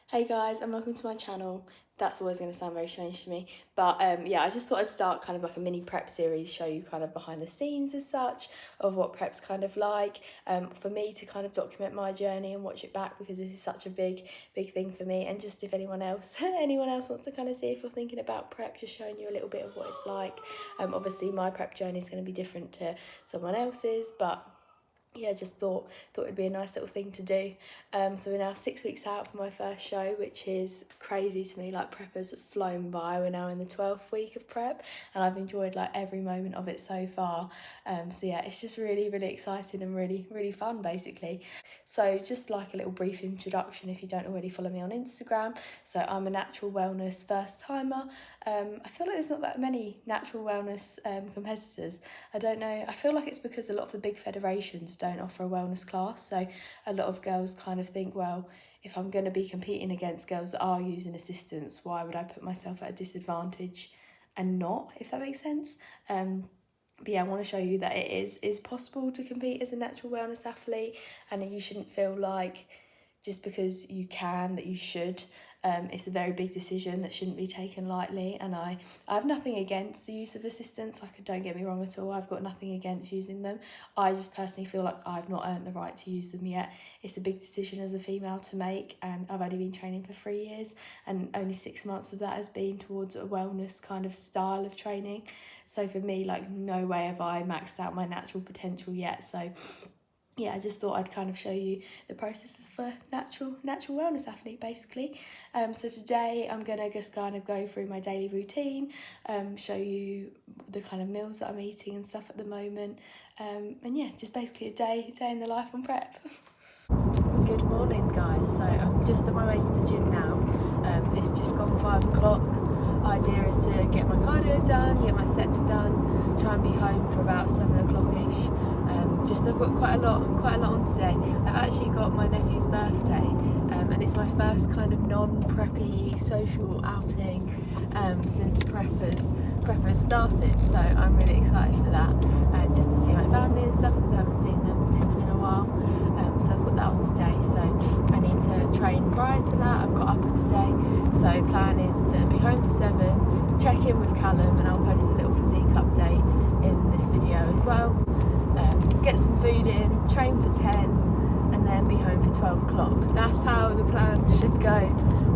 Hey guys, and welcome to my channel. That's always going to sound very strange to me, but yeah, I just thought I'd start kind of like a mini prep series, show you kind of behind the scenes as such of what prep's kind of like, for me to kind of document my journey and watch it back, because this is such a big thing for me. And just if anyone else wants to kind of see if you're thinking about prep, just showing you a little bit of what it's like. Obviously my prep journey is going to be different to someone else's, but yeah, just thought it'd be a nice little thing to do. So we're now 6 weeks out from my first show, which is crazy to me. Like, prep has flown by. We're now in the 12th week of prep, and I've enjoyed like every moment of it so far. So yeah, it's just really exciting and really fun, basically. So just like a little brief introduction, if you don't already follow me on Instagram. So I'm a natural wellness first timer. I feel like there's not that many natural wellness competitors. I don't know, I feel like it's because a lot of the big federations don't offer a wellness class, so a lot of girls kind of think, well, if I'm going to be competing against girls that are using assistance, why would I put myself at a disadvantage and not, if that makes sense. But yeah, I want to show you that it is possible to compete as a natural wellness athlete, and you shouldn't feel like just because you can that you should. It's a very big decision that shouldn't be taken lightly, and I have nothing against the use of assistants, like, don't get me wrong at all, I've got nothing against using them. I just personally feel like I've not earned the right to use them yet. It's a big decision as a female to make, and I've only been training for 3 years, and only 6 months of that has been towards a wellness kind of style of training. So for me, like, no way have I maxed out my natural potential yet. So yeah, I just thought I'd kind of show you the process of a natural wellness athlete, basically. So today I'm gonna just kind of go through my daily routine, show you the kind of meals that I'm eating and stuff at the moment, and yeah, just basically a day in the life on prep. Good morning, guys. So I'm just on my way to the gym now. It's just gone 5 o'clock. Idea is to get my cardio done, get my steps done, try and be home for about 7 o'clock-ish. Just I've got quite a lot on today. I've actually got my nephew's birthday, and it's my first kind of non-preppy social outing since preppers started. So I'm really excited for that, and just to see my family and stuff, because I haven't seen them in a while. So I've got that on today. So I need to train prior to that. I've got upper today. So plan is to be home for 7, check in with Callum, and I'll post a little physique update in this video as well. Get some food in, train for 10, and then be home for 12 o'clock. That's how the plan should go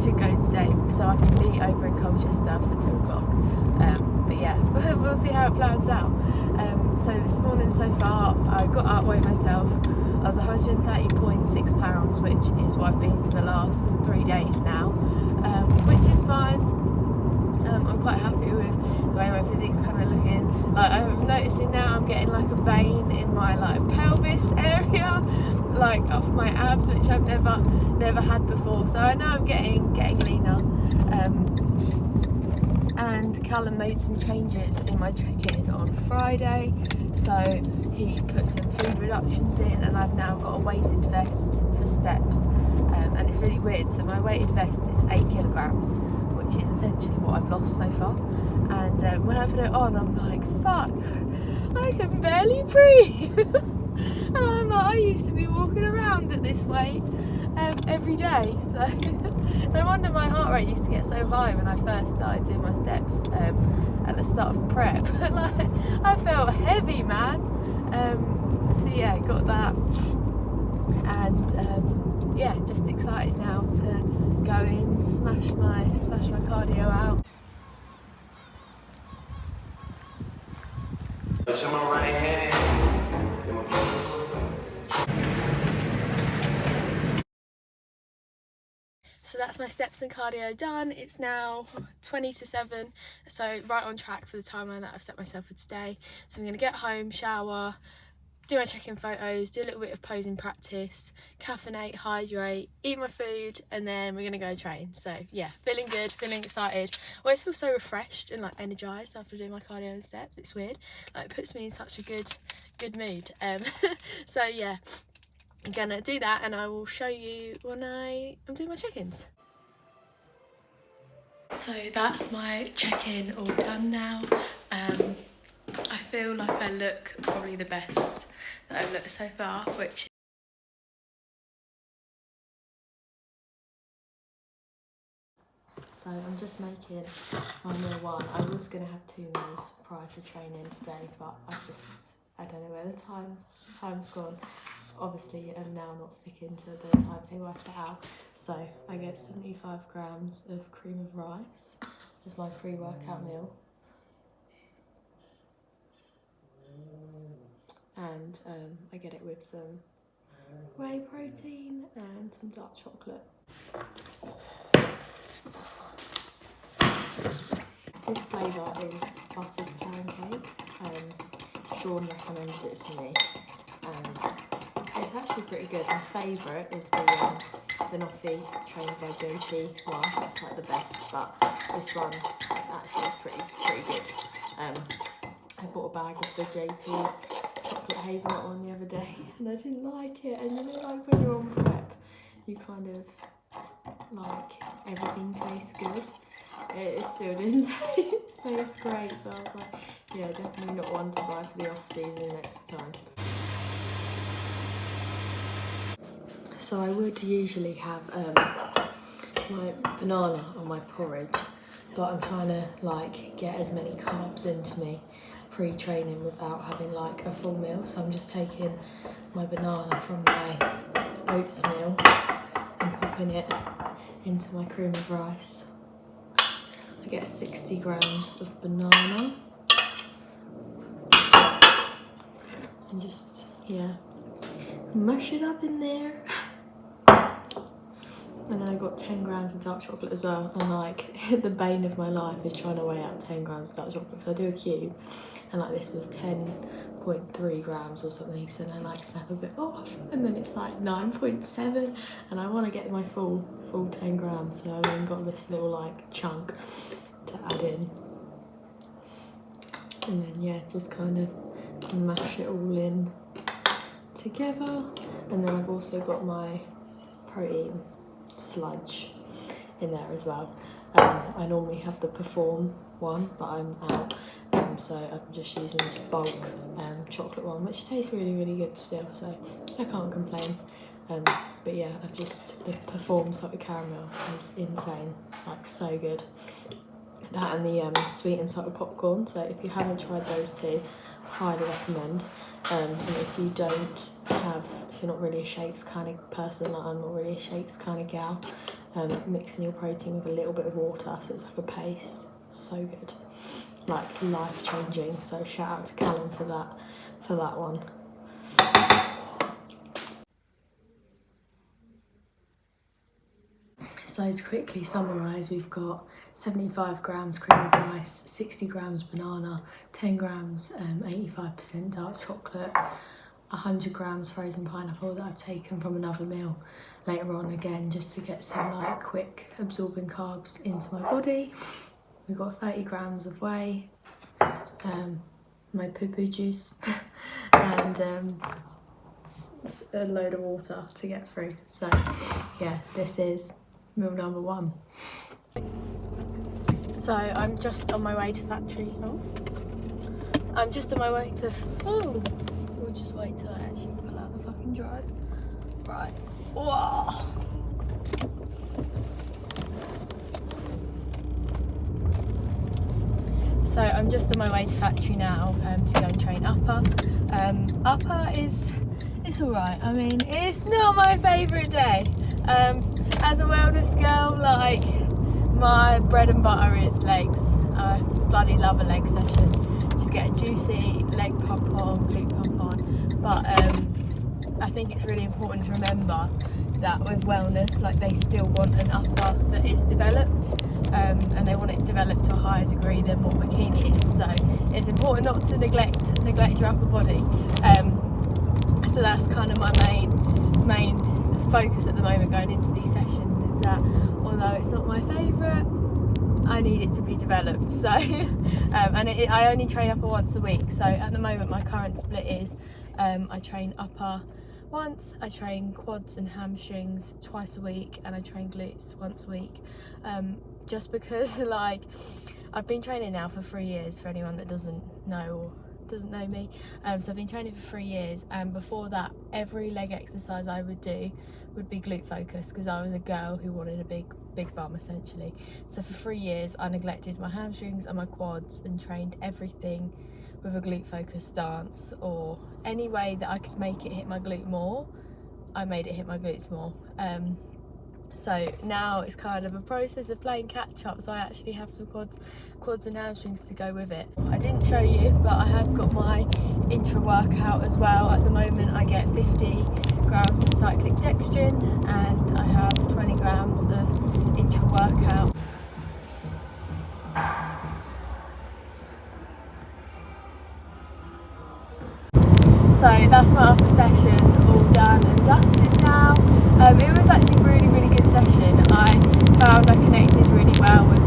today, so I can be over in Colchester for 2 o'clock. But yeah, we'll see how it plans out. So this morning so far, I got up, weighed myself. I was 130.6 pounds, which is what I've been for the last 3 days now, which is fine. I'm quite happy with the way my physique's kind of looking. Like, I'm noticing now I'm getting like a vein in my like pelvis area, like off my abs, which I've never had before. So I know I'm getting leaner. And Callum made some changes in my check-in on Friday, so he put some food reductions in, and I've now got a weighted vest for steps, and it's really weird. So my weighted vest is 8 kilograms, which is essentially what I've lost so far, and when I put it on, I'm like, fuck, I can barely breathe. And I'm like, I used to be walking around at this weight every day, so no wonder my heart rate used to get so high when I first started doing my steps at the start of prep. Like, I felt heavy, man. So yeah, got that, and yeah, just excited now to go in, smash my cardio out. Touch my right hand. So that's my steps and cardio done. It's now 20 to 7, so right on track for the timeline that I've set myself for today. So I'm going to get home, shower, do my check-in photos, do a little bit of posing practice, caffeinate, hydrate, eat my food, and then we're going to go train. So yeah, feeling good, feeling excited. I always feel so refreshed and like energised after doing my cardio and steps. It's weird, like, it puts me in such a good mood. So yeah, I'm gonna do that, and I will show you when I'm doing my check-ins. So that's my check-in all done now. I feel like I look probably the best that I've looked so far, which So I'm just making my meal one. I was going to have 2 meals prior to training today, but I don't know where the time's gone. Obviously, I'm now not sticking to the timetable I set out. So I get 75 grams of cream of rice as my pre-workout meal. And I get it with some whey protein and some dark chocolate. This flavour is buttered pancake. Sean recommended it to me, and it's actually pretty good. My favourite is the Noffee trained by JP one. That's like the best, but this one actually is pretty good. I bought a bag of the JP chocolate hazelnut one the other day, and I didn't like it. And you know, like when you're on prep, you kind of like everything tastes good. It still didn't taste great, so I was like, yeah, definitely not one to buy for the off season next time. So I would usually have my banana on my porridge, but I'm trying to like get as many carbs into me pre-training without having like a full meal. So I'm just taking my banana from my oatmeal and popping it into my cream of rice. I get 60 grams of banana and just, yeah, mush it up in there. And then I got 10 grams of dark chocolate as well. And like, the bane of my life is trying to weigh out 10 grams of dark chocolate. Because I do a cube, and like this was 10.3 grams or something. So then I like snap a bit off, and then it's like 9.7. And I want to get my full 10 grams. So I then got this little like chunk to add in. And then yeah, just kind of mash it all in together. And then I've also got my protein sludge in there as well. I normally have the Perform one, but I'm out, so I'm just using this bulk chocolate one, which tastes really good still, so I can't complain. But yeah, the Perform salted caramel is insane, like so good. That and the sweet and salted popcorn. So if you haven't tried those two, highly recommend. And if you're not really a shakes kind of person, like I'm not really a shakes kind of gal, mixing your protein with a little bit of water so it's like a paste, so good, like life changing. So shout out to Callum for that one. So to quickly summarise, we've got 75 grams cream of rice, 60 grams banana, 10 grams 85% dark chocolate, 100 grams frozen pineapple that I've taken from another meal later on, again just to get some like quick absorbing carbs into my body. We've got 30 grams of whey, my poo-poo juice, and a load of water to get through. So yeah, this is meal number 1. So I'm just on my way to factory. I'm just on my way to. We'll just wait till I actually pull out the fucking drive. Right. Whoa. So I'm just on my way to factory now to go and train upper. Upper it's alright. I mean, it's not my favourite day. As a wellness girl, like, my bread and butter is legs. I bloody love a leg session. Just get a juicy leg pump on, glute pump on. But I think it's really important to remember that with wellness, like, they still want an upper that is developed, and they want it developed to a higher degree than what bikini is. So it's important not to neglect your upper body. So that's kind of my main focus at the moment going into these sessions, is that although it's not my favourite, I need it to be developed. So I only train upper once a week. So at the moment my current split is I train upper once, I train quads and hamstrings twice a week, and I train glutes once a week, just because like I've been training now for 3 years, for anyone that doesn't know me. So I've been training for 3 years, and before that every leg exercise I would do would be glute focused, because I was a girl who wanted a big big bum essentially. So for 3 years I neglected my hamstrings and my quads and trained everything with a glute focused stance, or any way that I could make it hit my glute more, I made it hit my glutes more. So now it's kind of a process of playing catch up, so I actually have some quads and hamstrings to go with it. I didn't show you, but I have got my intra workout as well. At the moment I get 50 grams of cyclic dextrin and I have 20 grams of intra workout. So that's my upper session all done and dusted now. It was actually a really good session. I found I connected really well with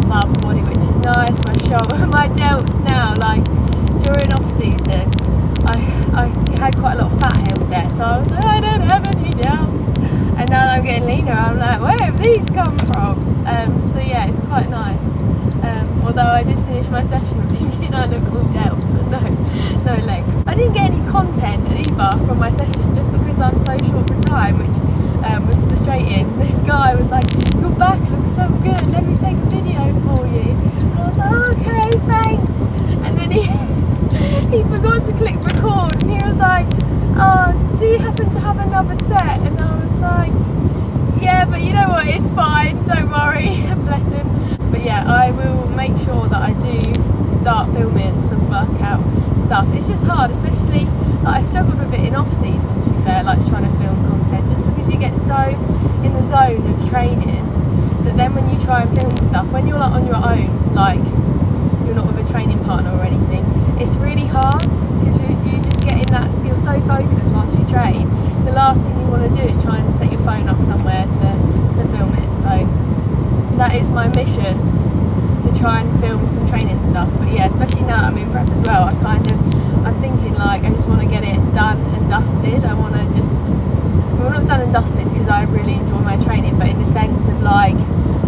my upper body, which is nice. My shoulder, my delts now, like during off season, I had quite a lot of fat held there, so I was like, I don't have any delts. And now that I'm getting leaner, I'm like, where have these come from? So yeah, it's quite nice. Although I did finish my session thinking I look all delts and no legs. I didn't get any content either from my session just because I'm so short for time, which was frustrating. This guy was like, your back looks so good, let me take a video for you. And I was like, oh, okay, thanks. And then he forgot to click record and he was like, oh, do you happen to have another set? And I was like, yeah, but you know what, it's fine, don't worry. Bless him. But yeah, I will make sure that I do start filming some workout stuff. It's just hard, especially like I've struggled with it in off season, to be fair, like trying to film content, just because you get so in the zone of training that then when you try and film stuff, when you're like on your own, like you're not with a training partner or anything, it's really hard because you just get in that, you're so focused whilst you train. The last thing you want to do is try and set your phone up somewhere to film it. So that is my mission, to try and film some training stuff. But yeah, especially now I'm in prep as well, I'm thinking like I just want to get it done and dusted. I want to just, well, not done and dusted because I really enjoy my training, but in the sense of like,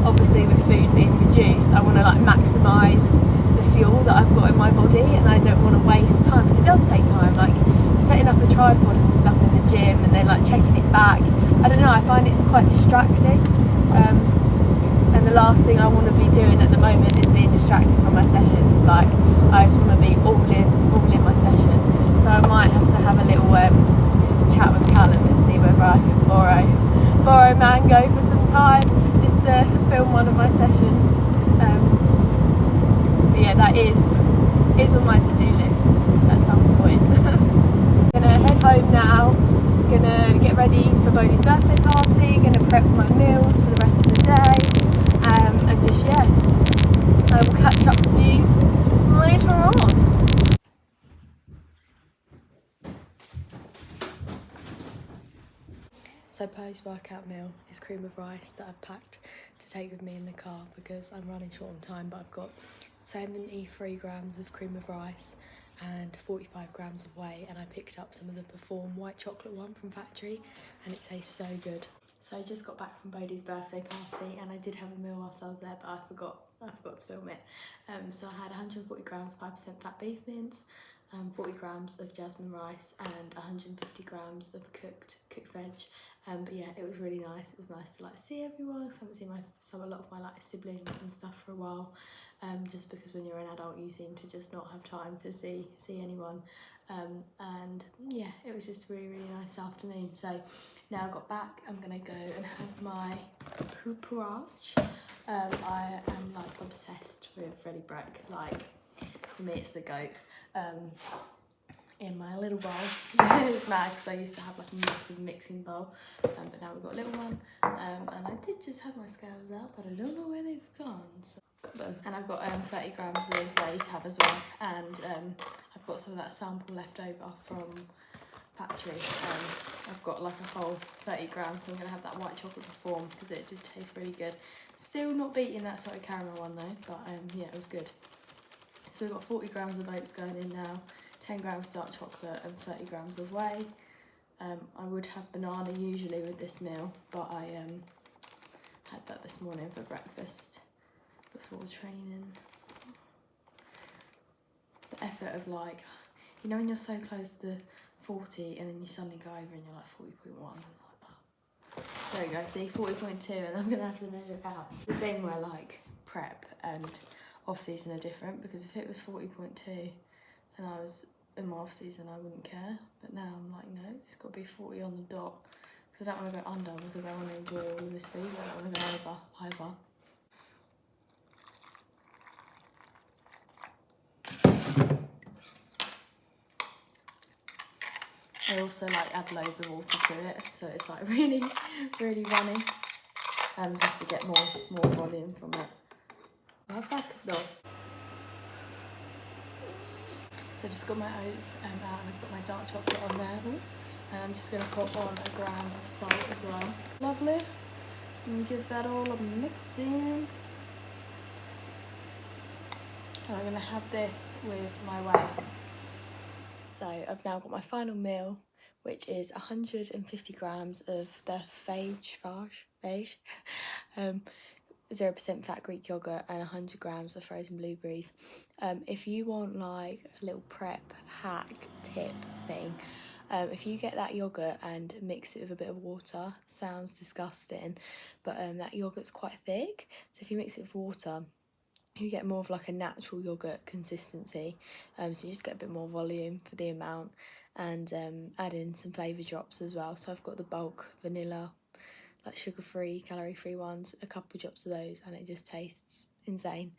obviously with food being reduced, I want to like maximise the fuel that I've got in my body, and I don't want to waste time, because it does take time, like setting up a tripod and stuff in the gym and then like checking it back. I don't know, I find it's quite distracting. And the last thing I want to be doing at the moment is being distracted from my sessions. Like I just want to be all in my session. So I might have to have a little chat with Callum and see whether I can borrow Mango for some time just to film one of my sessions. But yeah, that is on my to-do list at some point. Gonna head home now. Gonna get ready for Bodhi's birthday party. Gonna prep my meals for the rest of the day. And just, yeah, I will catch up with you later on. So post-workout meal is cream of rice that I've packed to take with me in the car because I'm running short on time, but I've got 73 grams of cream of rice and 45 grams of whey, and I picked up some of the Perform white chocolate one from Factory and it tastes so good. So I just got back from Bodhi's birthday party and I did have a meal whilst I was there, but I forgot to film it. So I had 140 grams 5% fat beef mince, 40 grams of jasmine rice and 150 grams of cooked veg. But yeah, it was really nice. It was nice to like see everyone. I haven't seen a lot of my like siblings and stuff for a while. Just because when you're an adult, you seem to just not have time to see anyone. And yeah, it was just really nice afternoon. So now I got back, I'm gonna go and have my pooperage. I am like obsessed with Freddie Breck. Like for me, it's the goat. In my little bowl. It's mad because I used to have like a massive mixing bowl, but now we've got a little one. And I did just have my scales out, but I don't know where they've gone. So got them. And I've got 30 grams of whey to have as well. And I've got some of that sample left over from Factory. I've got like a whole 30 grams, so I'm gonna have that white chocolate Perform because it did taste really good. Still not beating that salted caramel one though, but yeah, it was good. So we've got 40 grams of oats going in now, 10 grams dark chocolate and 30 grams of whey. I would have banana usually with this meal, but I had that this morning for breakfast before training. The effort of like, you know when you're so close to 40 and then you suddenly go over and you're like 40.1. There we go, see 40.2, and I'm gonna have to measure it out. It's the thing where like prep and off season are different, because if it was 40.2 and I was in my off season, I wouldn't care. But now I'm like, no, it's got to be 40 on the dot, because I don't want to go under, because I want to enjoy all of this food. I don't want to go over either. I also like add loads of water to it, so it's like really, really runny, just to get more volume from it. Perfecto. So I've just got my oats out, and I've got my dark chocolate on there. Ooh. And I'm just going to put on a gram of salt as well. Lovely. And give that all a mix in. And I'm going to have this with my whey. So I've now got my final meal, which is 150 grams of the Phage 0% fat Greek yogurt and 100 grams of frozen blueberries. If you want like a little prep hack tip thing, if you get that yogurt and mix it with a bit of water, sounds disgusting, but that yogurt's quite thick, so if you mix it with water, you get more of like a natural yogurt consistency, so you just get a bit more volume for the amount, and add in some flavour drops as well. So I've got the bulk vanilla, like sugar-free, calorie-free ones, a couple drops of those, and it just tastes insane.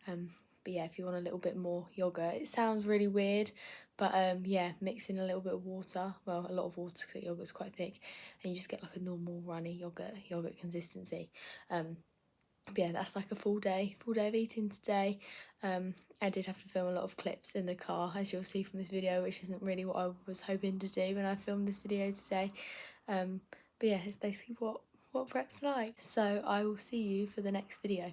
But yeah, if you want a little bit more yogurt, it sounds really weird, but yeah, mix in a little bit of water, well, a lot of water because the yogurt's quite thick, and you just get like a normal runny yogurt consistency. But yeah, that's like a full day of eating today. I did have to film a lot of clips in the car, as you'll see from this video, which isn't really what I was hoping to do when I filmed this video today. But yeah, it's basically what prep's like. So I will see you for the next video.